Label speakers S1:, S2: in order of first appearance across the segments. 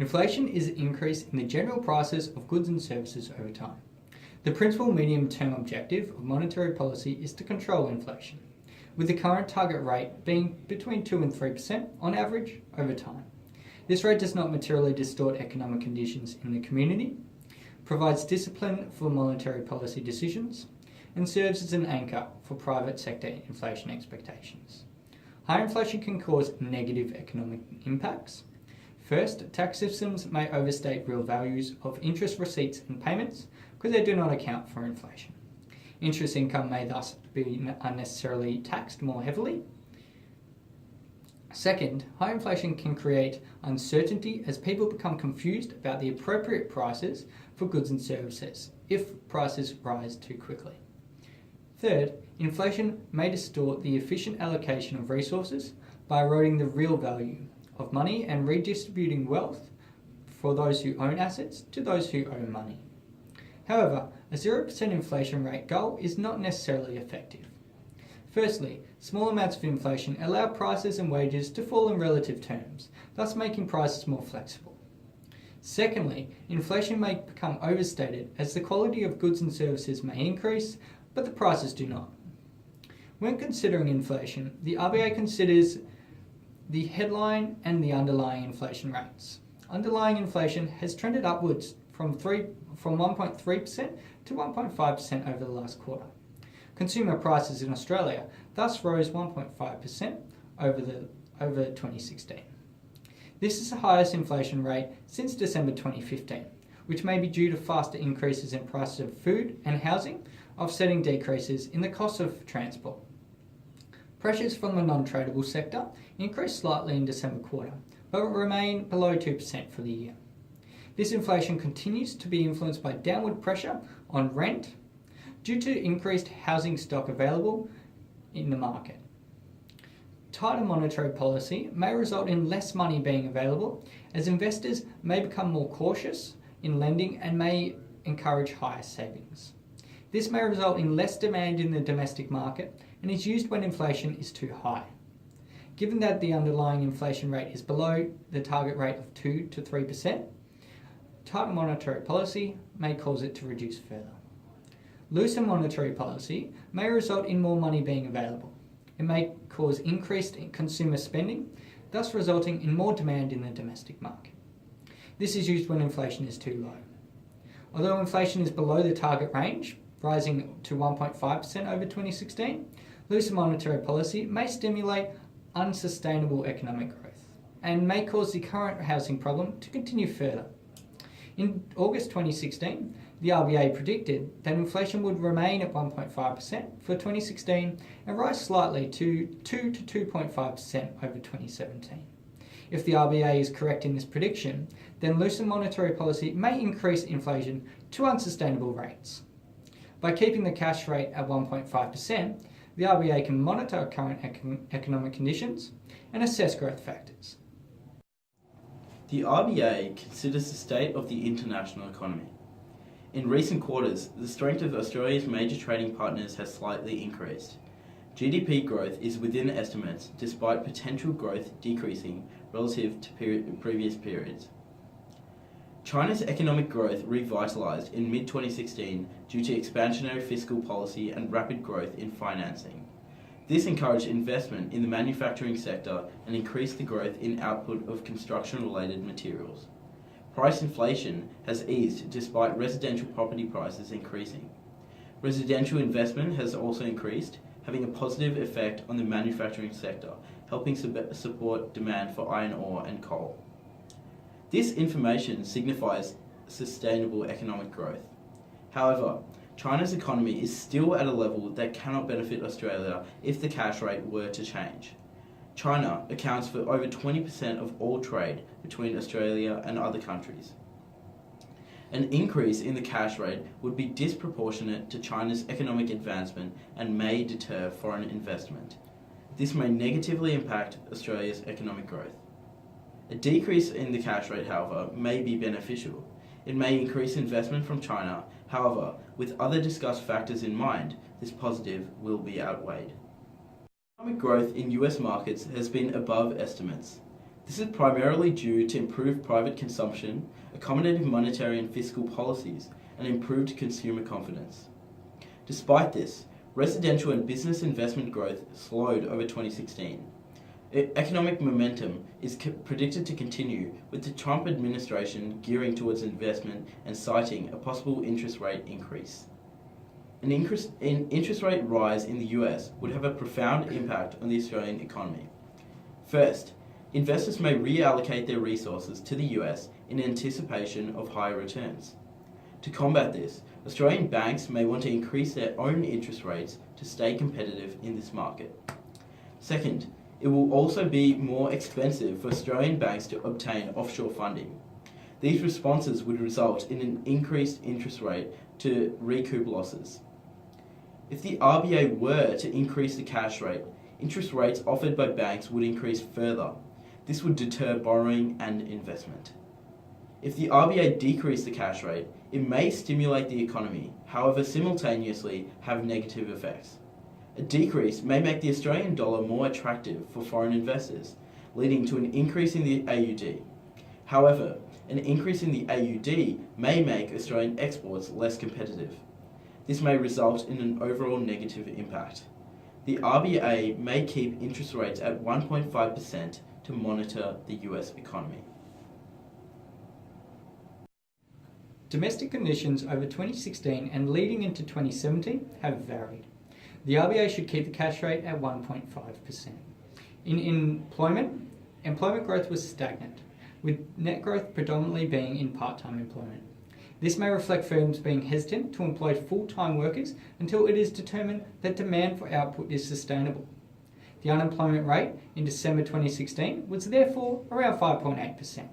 S1: Inflation is an increase in the general prices of goods and services over time. The principal medium-term objective of monetary policy is to control inflation, with the current target rate being between 2 and 3% on average over time. This rate does not materially distort economic conditions in the community, provides discipline for monetary policy decisions, and serves as an anchor for private sector inflation expectations. High inflation can cause negative economic impacts. First, tax systems may overstate real values of interest receipts and payments because they do not account for inflation. Interest income may thus be unnecessarily taxed more heavily. Second, high inflation can create uncertainty as people become confused about the appropriate prices for goods and services if prices rise too quickly. Third, inflation may distort the efficient allocation of resources by eroding the real value of money and redistributing wealth for those who own assets to those who own money. However, a 0% inflation rate goal is not necessarily effective. Firstly, small amounts of inflation allow prices and wages to fall in relative terms, thus making prices more flexible. Secondly, inflation may become overstated as the quality of goods and services may increase, but the prices do not. When considering inflation, the RBA considers the headline and the underlying inflation rates. Underlying inflation has trended upwards from 1.3% to 1.5% over the last quarter. Consumer prices in Australia thus rose 1.5% over 2016. This is the highest inflation rate since December 2015, which may be due to faster increases in prices of food and housing, offsetting decreases in the cost of transport. Pressures from the non-tradable sector increased slightly in December quarter, but remain below 2% for the year. This inflation continues to be influenced by downward pressure on rent due to increased housing stock available in the market. Tighter monetary policy may result in less money being available as investors may become more cautious in lending and may encourage higher savings. This may result in less demand in the domestic market and is used when inflation is too high. Given that the underlying inflation rate is below the target rate of 2 to 3%, tighter monetary policy may cause it to reduce further. Looser monetary policy may result in more money being available. It may cause increased consumer spending, thus resulting in more demand in the domestic market. This is used when inflation is too low. Although inflation is below the target range, rising to 1.5% over 2016, looser monetary policy may stimulate unsustainable economic growth and may cause the current housing problem to continue further. In August 2016, the RBA predicted that inflation would remain at 1.5% for 2016 and rise slightly to 2 to 2.5% over 2017. If the RBA is correct in this prediction, then looser monetary policy may increase inflation to unsustainable rates. By keeping the cash rate at 1.5%, the RBA can monitor current economic conditions and assess growth factors.
S2: The RBA considers the state of the international economy. In recent quarters, the strength of Australia's major trading partners has slightly increased. GDP growth is within estimates despite potential growth decreasing relative to previous periods. China's economic growth revitalized in mid-2016 due to expansionary fiscal policy and rapid growth in financing. This encouraged investment in the manufacturing sector and increased the growth in output of construction-related materials. Price inflation has eased despite residential property prices increasing. Residential investment has also increased, having a positive effect on the manufacturing sector, helping support demand for iron ore and coal. This information signifies sustainable economic growth. However, China's economy is still at a level that cannot benefit Australia if the cash rate were to change. China accounts for over 20% of all trade between Australia and other countries. An increase in the cash rate would be disproportionate to China's economic advancement and may deter foreign investment. This may negatively impact Australia's economic growth. A decrease in the cash rate, however, may be beneficial. It may increase investment from China. However, with other discussed factors in mind, this positive will be outweighed. Economic growth in US markets has been above estimates. This is primarily due to improved private consumption, accommodative monetary and fiscal policies, and improved consumer confidence. Despite this, residential and business investment growth slowed over 2016. Economic momentum is predicted to continue, with the Trump administration gearing towards investment and citing a possible interest rate increase. An interest rate rise in the US would have a profound impact on the Australian economy. First, investors may reallocate their resources to the US in anticipation of higher returns. To combat this, Australian banks may want to increase their own interest rates to stay competitive in this market. Second, it will also be more expensive for Australian banks to obtain offshore funding. These responses would result in an increased interest rate to recoup losses. If the RBA were to increase the cash rate, interest rates offered by banks would increase further. This would deter borrowing and investment. If the RBA decreased the cash rate, it may stimulate the economy, however simultaneously have negative effects. A decrease may make the Australian dollar more attractive for foreign investors, leading to an increase in the AUD. However, an increase in the AUD may make Australian exports less competitive. This may result in an overall negative impact. The RBA may keep interest rates at 1.5% to monitor the US economy.
S1: Domestic conditions over 2016 and leading into 2017 have varied. The RBA should keep the cash rate at 1.5%. In employment growth was stagnant, with net growth predominantly being in part-time employment. This may reflect firms being hesitant to employ full-time workers until it is determined that demand for output is sustainable. The unemployment rate in December 2016 was therefore around 5.8%.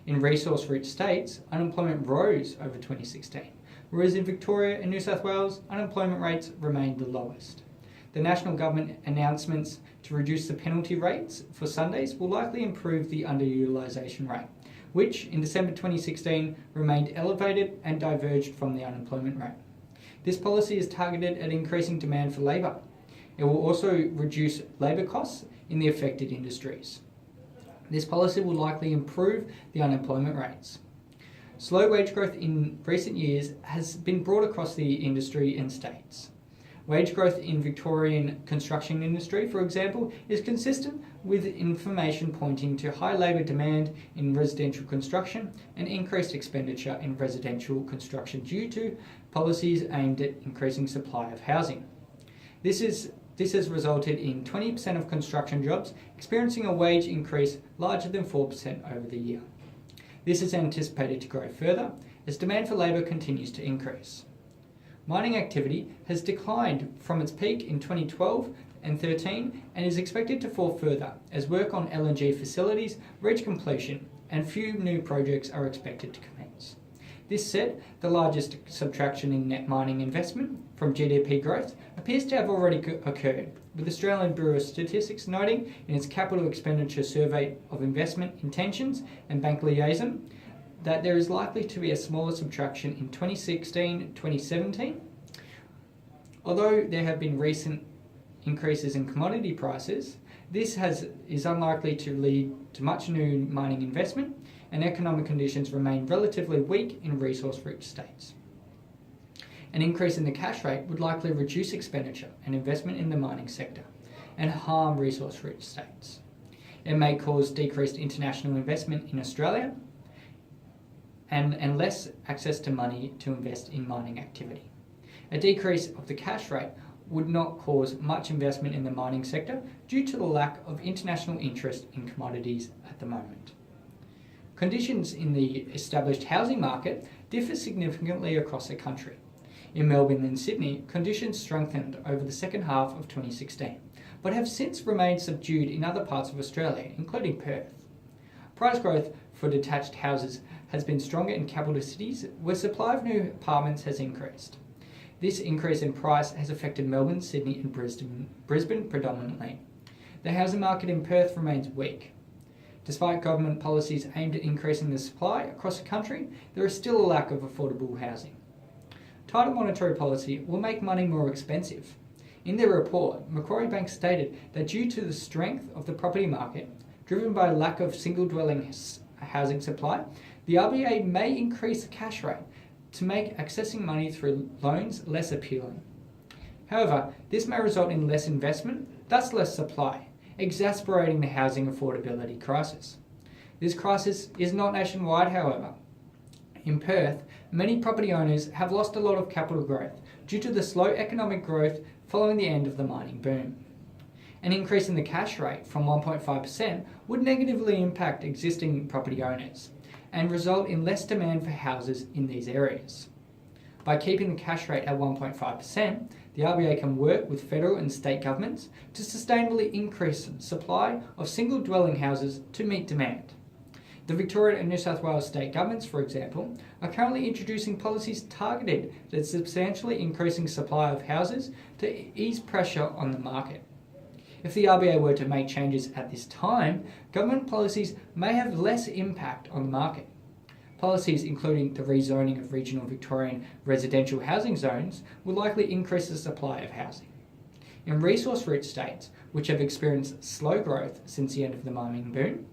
S1: In resource-rich states, unemployment rose over 2016, whereas in Victoria and New South Wales, unemployment rates remained the lowest. The national government announcements to reduce the penalty rates for Sundays will likely improve the underutilisation rate, which in December 2016 remained elevated and diverged from the unemployment rate. This policy is targeted at increasing demand for labour. It will also reduce labour costs in the affected industries. This policy will likely improve the unemployment rates. Slow wage growth in recent years has been brought across the industry and states. Wage growth in Victorian construction industry, for example, is consistent with information pointing to high labour demand in residential construction and increased expenditure in residential construction due to policies aimed at increasing supply of housing. This has resulted in 20% of construction jobs experiencing a wage increase larger than 4% over the year. This is anticipated to grow further as demand for labour continues to increase. Mining activity has declined from its peak in 2012 and 2013 and is expected to fall further as work on LNG facilities reach completion and few new projects are expected to commence. This said, the largest subtraction in net mining investment from GDP growth appears to have already occurred, with Australian Bureau of Statistics noting in its Capital Expenditure Survey of Investment Intentions and Bank Liaison that there is likely to be a smaller subtraction in 2016-2017. Although there have been recent increases in commodity prices, this is unlikely to lead to much new mining investment, and economic conditions remain relatively weak in resource-rich states. An increase in the cash rate would likely reduce expenditure and investment in the mining sector and harm resource-rich states. It may cause decreased international investment in Australia and less access to money to invest in mining activity. A decrease of the cash rate would not cause much investment in the mining sector due to the lack of international interest in commodities at the moment. Conditions in the established housing market differ significantly across the country. In Melbourne and Sydney, conditions strengthened over the second half of 2016, but have since remained subdued in other parts of Australia, including Perth. Price growth for detached houses has been stronger in capital cities where supply of new apartments has increased. This increase in price has affected Melbourne, Sydney and Brisbane predominantly. The housing market in Perth remains weak. Despite government policies aimed at increasing the supply across the country, there is still a lack of affordable housing. Tighter monetary policy will make money more expensive. In their report, Macquarie Bank stated that due to the strength of the property market, driven by lack of single-dwelling housing supply, the RBA may increase the cash rate to make accessing money through loans less appealing. However, this may result in less investment, thus less supply, exacerbating the housing affordability crisis. This crisis is not nationwide, however. In Perth, many property owners have lost a lot of capital growth due to the slow economic growth following the end of the mining boom. An increase in the cash rate from 1.5% would negatively impact existing property owners and result in less demand for houses in these areas. By keeping the cash rate at 1.5%, the RBA can work with federal and state governments to sustainably increase the supply of single-dwelling houses to meet demand. The Victoria and New South Wales state governments, for example, are currently introducing policies targeted at substantially increasing supply of houses to ease pressure on the market. If the RBA were to make changes at this time, government policies may have less impact on the market. Policies including the rezoning of regional Victorian residential housing zones will likely increase the supply of housing. In resource-rich states, which have experienced slow growth since the end of the mining boom,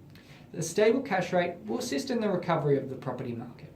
S1: the stable cash rate will assist in the recovery of the property market.